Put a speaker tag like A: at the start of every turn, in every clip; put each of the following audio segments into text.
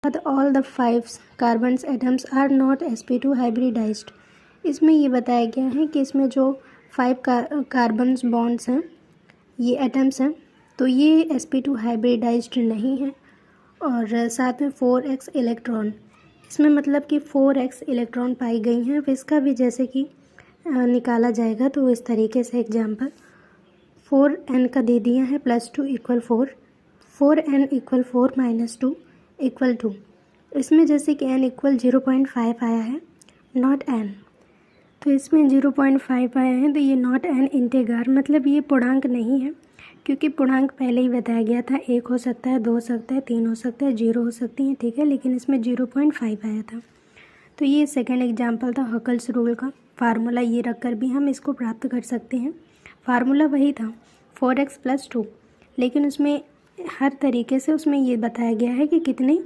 A: But all the 5 carbon atoms are not sp2 hybridised. इसमें ये बताया गया है कि इसमें जो 5 कार्बन बॉन्ड्स हैं, ये एटम्स हैं, तो ये sp2 हाइब्रिडाइज्ड नहीं है। और साथ में 4x इलेक्ट्रॉन, इसमें मतलब कि 4x इलेक्ट्रॉन पाई गई हैं। तो इसका भी जैसे कि निकाला जाएगा तो इस तरीके से एग्जाम्पल 4n का दे दिया है +2 = 4, 4n = 4 - 2 = 2। इसमें जैसे कि n = 0.5 आया है, नॉट n, तो इसमें 0.5 आया है, तो ये नॉट n इंटीगर, मतलब ये पूर्णांक नहीं है, क्योंकि पूर्णांक पहले ही बताया गया था। 1 हो सकता है, 2 हो सकता है, 3 हो सकता है, 0 हो सकती है, ठीक है, लेकिन इसमें 0.5 आया था। तो ये सेकेंड एग्जाम्पल था हकल्स रूल का। फार्मूला ये रख कर भी हम इसको प्राप्त कर सकते हैं। फार्मूला वही था 4x + 2, लेकिन उसमें हर तरीके से उसमें ये बताया गया है कि कितने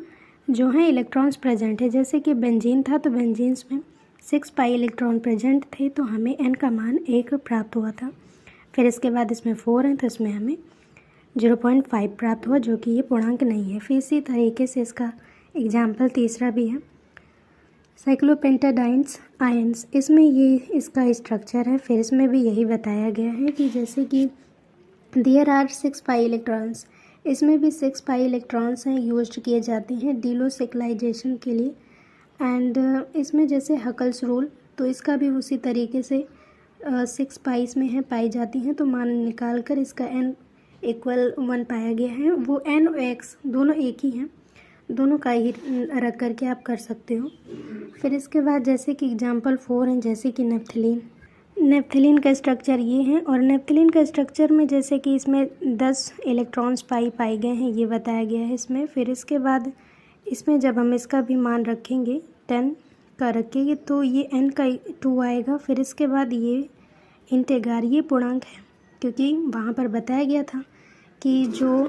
A: जो हैं इलेक्ट्रॉन्स प्रेजेंट है। जैसे कि बेंजीन था तो बेंजीन्स में 6 पाई इलेक्ट्रॉन प्रेजेंट थे, तो हमें n का मान 1 प्राप्त हुआ था। फिर इसके बाद इसमें 4 है, तो इसमें हमें 0.5 प्राप्त हुआ, जो कि ये पूर्णांक नहीं है। फिर इसी तरीके से इसका एग्जाम्पल तीसरा भी है साइक्लोपेंटाडाइन्स आयंस। इसमें ये इसका स्ट्रक्चर है। फिर इसमें भी यही बताया गया है कि जैसे कि देयर आर 6 पाई इलेक्ट्रॉन्स, इसमें भी 6 पाई इलेक्ट्रॉन्स हैं, यूज किए जाते हैं डिलोसाइक्लाइजेशन के लिए। एंड इसमें जैसे हकल्स रूल, तो इसका भी उसी तरीके से 6 पाइस में है पाई जाती हैं, तो मान निकाल कर इसका n = 1 पाया गया है। वो n और x दोनों एक ही हैं, दोनों का ही रख करके आप कर सकते हो। फिर इसके बाद जैसे कि एग्जाम्पल 4 हैं, जैसे कि नेप्थलीन। नेप्थलीन का स्ट्रक्चर ये है, और नेप्थलीन का स्ट्रक्चर में जैसे कि इसमें 10 इलेक्ट्रॉन्स पाए गए हैं, ये बताया गया है इसमें। फिर इसके बाद इसमें जब हम इसका भी मान रखेंगे 10 का रखेंगे, तो ये n का 2 आएगा। फिर इसके बाद ये इंटीगर, ये पूर्णांक है, क्योंकि वहाँ पर बताया गया था कि जो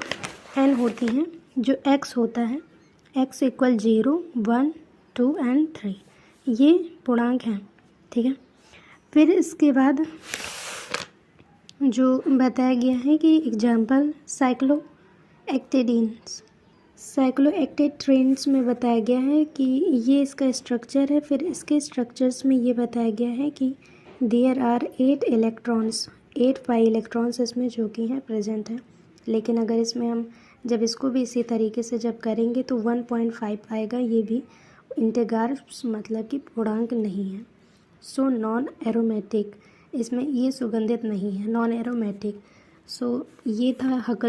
A: n होती हैं, जो x होता है, x = 0, 1, 2 और 3, ये पूर्णांक हैं, ठीक है। फिर इसके बाद जो बताया गया है कि एग्जाम्पल साइक्लोएक्टेट्रेन्स में बताया गया है कि ये इसका स्ट्रक्चर है। फिर इसके स्ट्रक्चर्स में ये बताया गया है कि there are 8 electrons, 8 pi electrons इसमें जो कि हैं प्रेजेंट हैं। लेकिन अगर इसमें हम जब इसको भी इसी तरीके से जब करेंगे तो 1.5 आएगा, ये भी इंटीगर, मतलब कि पूर्णांक नहीं है। सो नॉन एरोमेटिक, इसमें ये सुगंधित नहीं है, नॉन एरोमेटिक। सो ये था हकल